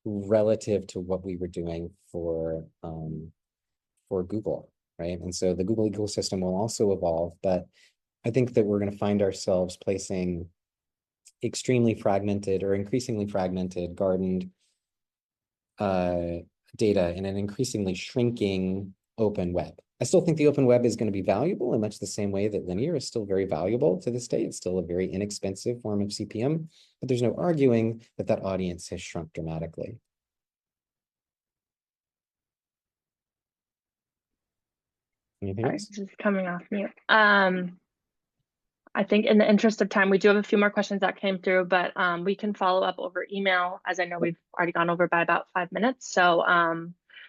relative to what we were doing for Google, right? And so the Google ecosystem will also evolve, but I think that we're going to find ourselves placing extremely fragmented or increasingly fragmented gardened data in an increasingly shrinking open web. I still think the open web is going to be valuable in much the same way that linear is still very valuable to this day. It's still a very inexpensive form of CPM, but there's no arguing that that audience has shrunk dramatically. Anything else? This is coming off mute. I think in the interest of time, we do have a few more questions that came through, but we can follow up over email, as I know we've already gone over by about 5 minutes. So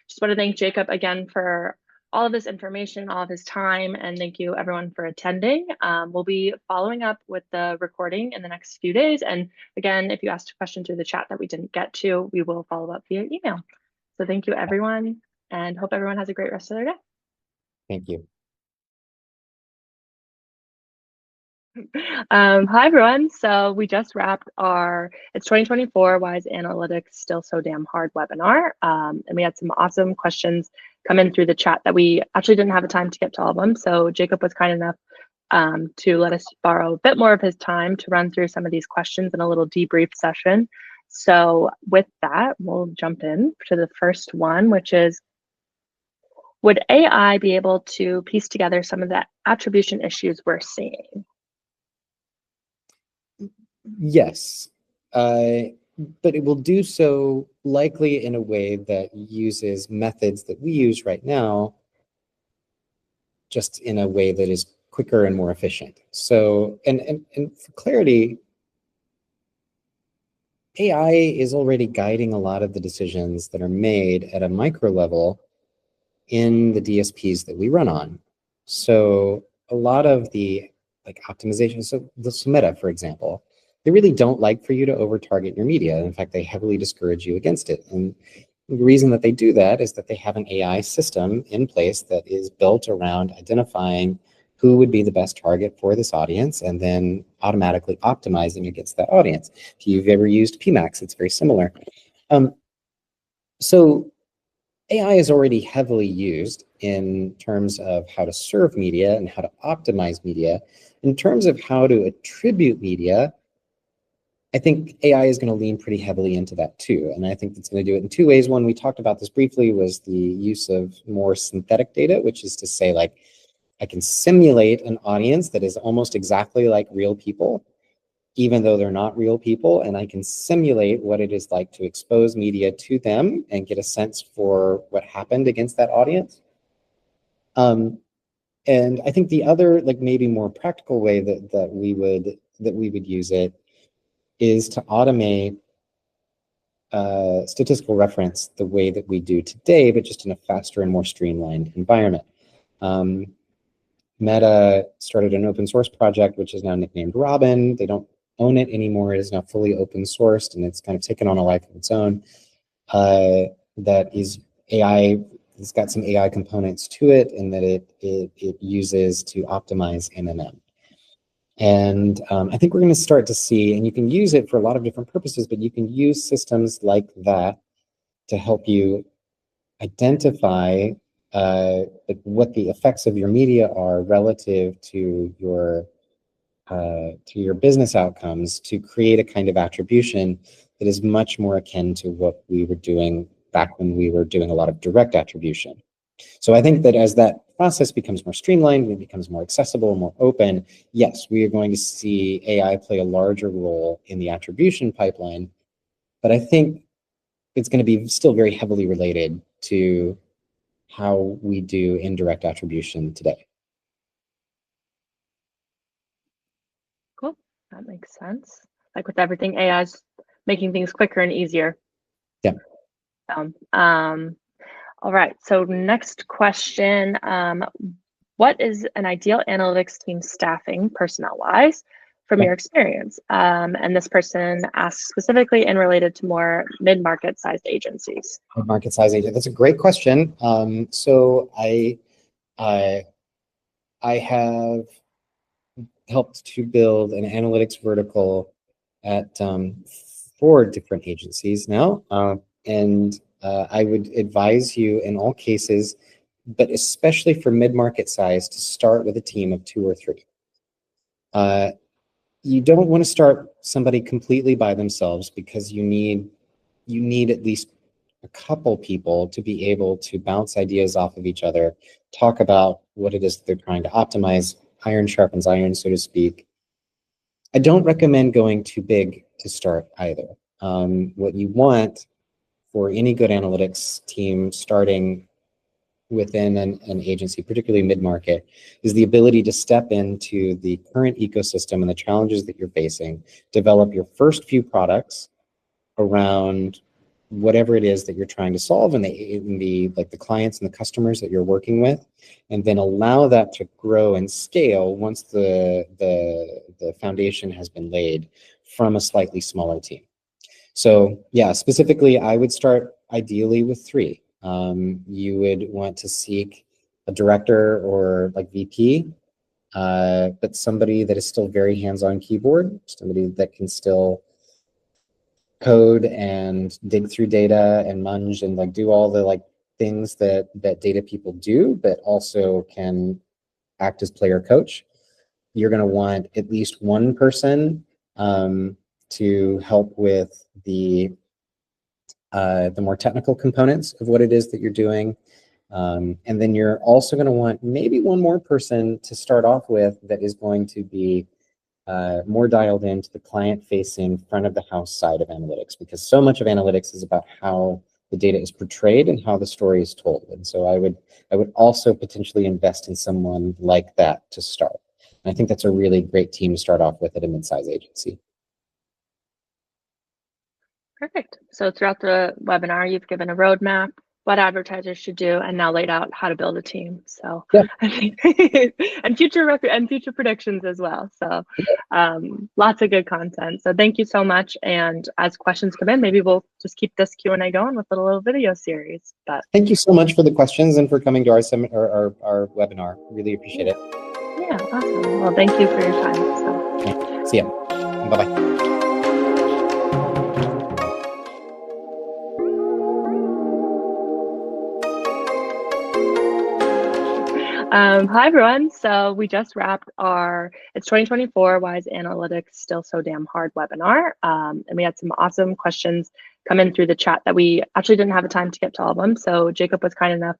just want to thank Jacob again for all of this information, all of his time, and thank you everyone for attending. We'll be following up with the recording in the next few days. And again, if you asked a question through the chat that we didn't get to, we will follow up via email. So thank you everyone, and hope everyone has a great rest of their day. Thank you. Hi everyone. So we just wrapped our It's 2024, Why is Analytics Still So Damn Hard webinar. And we had some awesome questions come in through the chat that we actually didn't have the time to get to all of them. So Jacob was kind enough to let us borrow a bit more of his time to run through some of these questions in a little debrief session. So with that, we'll jump in to the first one, which is, would AI be able to piece together some of the attribution issues we're seeing? Yes, but it will do so likely in a way that uses methods that we use right now, just in a way that is quicker and more efficient. So, and for clarity, AI is already guiding a lot of the decisions that are made at a micro level in the DSPs that we run on. So a lot of the optimization, so the Meta, for example, they really don't like for you to over-target your media. In fact, they heavily discourage you against it. And the reason that they do that is that they have an AI system in place that is built around identifying who would be the best target for this audience and then automatically optimizing against that audience. If you've ever used PMax, it's very similar. So AI is already heavily used in terms of how to serve media and how to optimize media. In terms of how to attribute media, I think AI is going to lean pretty heavily into that too. And I think it's going to do it in two ways. One, we talked about this briefly, was the use of more synthetic data, which is to say, like, I can simulate an audience that is almost exactly like real people, even though they're not real people, and I can simulate what it is like to expose media to them and get a sense for what happened against that audience. And I think the other, like maybe more practical way that we would use it is to automate statistical reference the way that we do today, but just in a faster and more streamlined environment. Meta started an open source project, which is now nicknamed Robin. They don't own it anymore. It is now fully open sourced, and it's kind of taken on a life of its own. That is AI. It's got some AI components to it, and that it uses to optimize MMM. And I think we're going to start to see, and you can use it for a lot of different purposes, but you can use systems like that to help you identify what the effects of your media are relative to your business outcomes, to create a kind of attribution that is much more akin to what we were doing back when we were doing a lot of direct attribution. So I think that as that process becomes more streamlined, it becomes more accessible, more open, yes, we are going to see AI play a larger role in the attribution pipeline, but I think it's going to be still very heavily related to how we do indirect attribution today. Cool. That makes sense. Like with everything, AI is making things quicker and easier. Yeah. All right. So next question. What is an ideal analytics team staffing personnel-wise from your experience? And this person asks specifically and related to more mid-market sized agencies. Mid-market size agent. That's a great question. So I have helped to build an analytics vertical at 4 different agencies now. And I would advise you in all cases, but especially for mid-market size, to start with a team of 2 or 3. You don't want to start somebody completely by themselves, because you need at least a couple people to be able to bounce ideas off of each other, talk about what it is that they're trying to optimize. Iron sharpens iron, so to speak. I don't recommend going too big to start either. What you want for any good analytics team starting within an agency, particularly mid-market, is the ability to step into the current ecosystem and the challenges that you're facing, develop your first few products around whatever it is that you're trying to solve, and the clients and the customers that you're working with, and then allow that to grow and scale once the foundation has been laid from a slightly smaller team. So yeah, specifically, I would start ideally with 3. You would want to seek a director or like VP, but somebody that is still very hands-on keyboard, somebody that can still code and dig through data and munge and like do all the things that data people do, but also can act as player coach. You're going to want at least 1 person to help with the more technical components of what it is that you're doing. And then you're also going to want maybe 1 more person to start off with that is going to be more dialed into the client-facing front of the house side of analytics, because so much of analytics is about how the data is portrayed and how the story is told. And so I would also potentially invest in someone like that to start. And I think that's a really great team to start off with at a mid-size agency. Perfect. So throughout the webinar, you've given a roadmap, what advertisers should do, and now laid out how to build a team. So yeah. I think and future predictions as well. So lots of good content. So thank you so much. And as questions come in, maybe we'll just keep this Q&A going with a little video series. But thank you so much for the questions and for coming to our webinar. Really appreciate it. Yeah, awesome. Well, thank you for your time. So. Okay. See ya. Bye-bye. Hi everyone. So we just wrapped our It's 2024, Why is Analytics Still So Damn Hard webinar. And we had some awesome questions come in through the chat that we actually didn't have the time to get to all of them. So Jacob was kind enough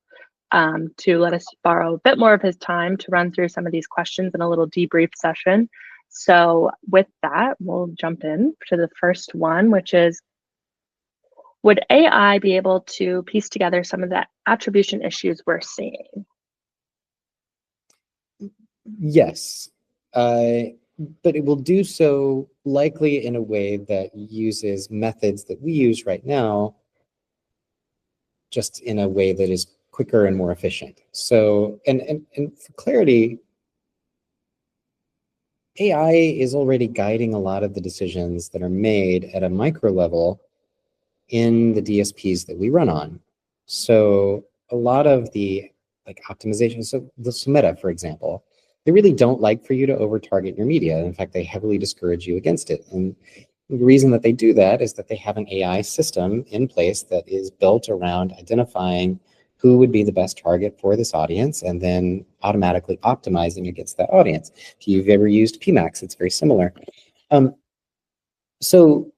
to let us borrow a bit more of his time to run through some of these questions in a little debrief session. So with that, we'll jump in to the first one, which is, would AI be able to piece together some of the attribution issues we're seeing? Yes, but it will do so likely in a way that uses methods that we use right now, just in a way that is quicker and more efficient. So, and for clarity, AI is already guiding a lot of the decisions that are made at a micro level in the DSPs that we run on. So a lot of the like optimization, so the Meta, for example, they really don't like for you to over target your media. In fact, they heavily discourage you against it. And the reason that they do that is that they have an AI system in place that is built around identifying who would be the best target for this audience and then automatically optimizing against that audience. If you've ever used PMax, it's very similar. Um, so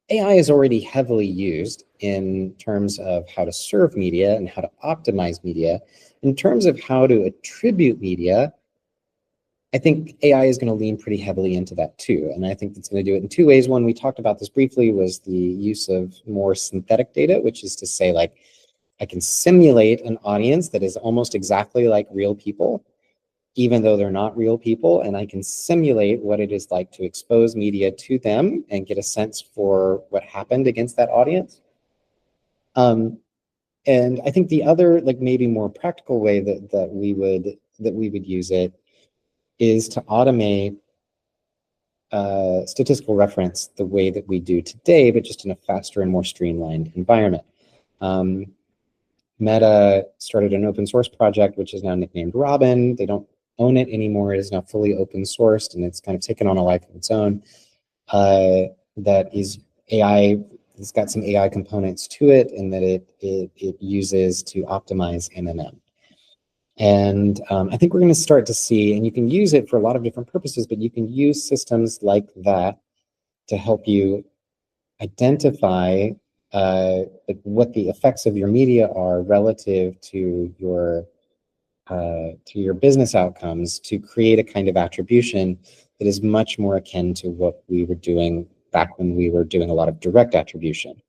AI is already heavily used in terms of how to serve media and how to optimize media. In terms of how to attribute media, I think AI is going to lean pretty heavily into that too. And I think it's going to do it in two ways. One, we talked about this briefly, was the use of more synthetic data, which is to say, like, I can simulate an audience that is almost exactly like real people, even though they're not real people, and I can simulate what it is like to expose media to them and get a sense for what happened against that audience. And I think the other, like maybe more practical way that we would use it is to automate statistical reference the way that we do today, but just in a faster and more streamlined environment. Meta started an open source project, which is now nicknamed Robin. They don't own it anymore. It is now fully open sourced, and it's kind of taken on a life of its own. That is AI. It's got some AI components to it, and that it uses to optimize MMM. And I think we're going to start to see, and you can use it for a lot of different purposes, but you can use systems like that to help you identify what the effects of your media are relative to your business outcomes, to create a kind of attribution that is much more akin to what we were doing back when we were doing a lot of direct attribution.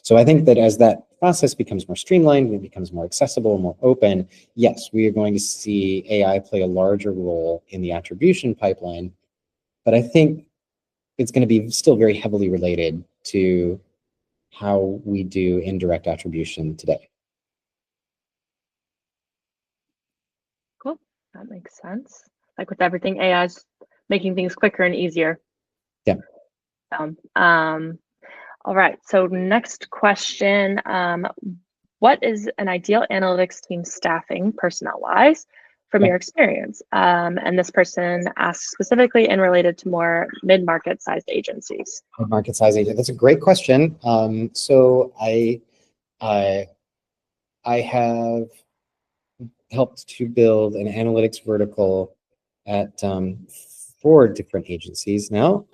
So I think that as that process becomes more streamlined, it becomes more accessible, more open, yes, we are going to see AI play a larger role in the attribution pipeline. But I think it's going to be still very heavily related to how we do indirect attribution today. Cool. That makes sense. Like with everything, AI's making things quicker and easier. Yeah. All right. So next question. What is an ideal analytics team staffing personnel-wise from your experience? And this person asks specifically and related to more mid-market sized agencies. Mid-market size agent. That's a great question. So I have helped to build an analytics vertical at 4 different agencies now.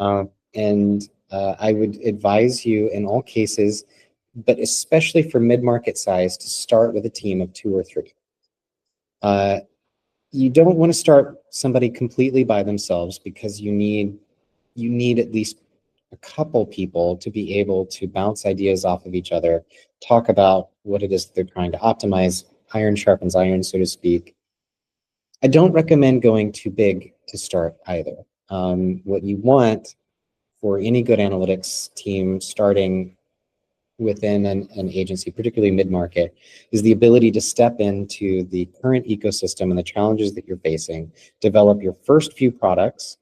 And I would advise you in all cases, but especially for mid-market size, to start with a team of 2 or 3. You don't want to start somebody completely by themselves, because you need at least a couple people to be able to bounce ideas off of each other, talk about what it is that they're trying to optimize. Iron sharpens iron, so to speak. I don't recommend going too big to start either. What you want for any good analytics team starting within an agency, particularly mid-market, is the ability to step into the current ecosystem and the challenges that you're facing, develop your first few products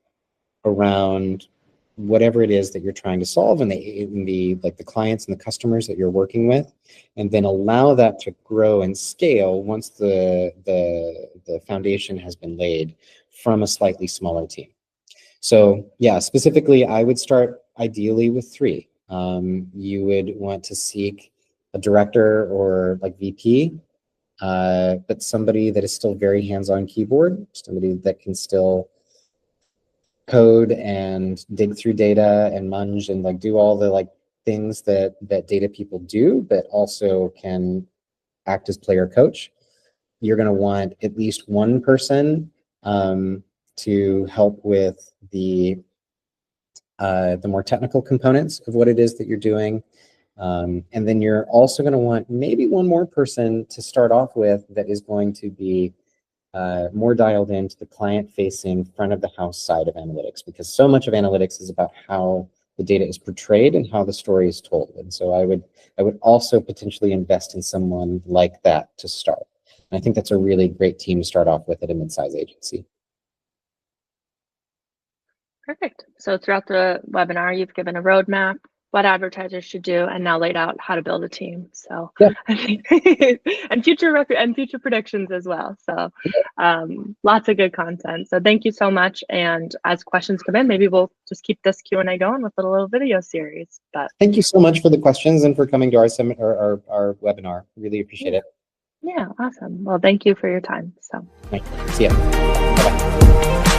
around whatever it is that you're trying to solve, and the like the clients and the customers that you're working with, and then allow that to grow and scale once the foundation has been laid from a slightly smaller team. So yeah, specifically, I would start ideally with 3. You would want to seek a director or like VP, but somebody that is still very hands-on keyboard, somebody that can still code and dig through data and munge and like do all the like things that data people do, but also can act as player coach. You're going to want at least one person to help with the more technical components of what it is that you're doing. And then you're also going to want maybe one more person to start off with that is going to be more dialed into the client-facing front of the house side of analytics, because so much of analytics is about how the data is portrayed and how the story is told. And so I would also potentially invest in someone like that to start. And I think that's a really great team to start off with at a mid-size agency. Perfect. So throughout the webinar, you've given a roadmap, what advertisers should do, and now laid out how to build a team. So yeah. I think and future predictions as well. So lots of good content. So thank you so much. And as questions come in, maybe we'll just keep this Q&A going with a little video series. But thank you so much for the questions and for coming to our our webinar. Really appreciate it. Yeah, awesome. Well, thank you for your time. So Right. See ya. Bye-bye.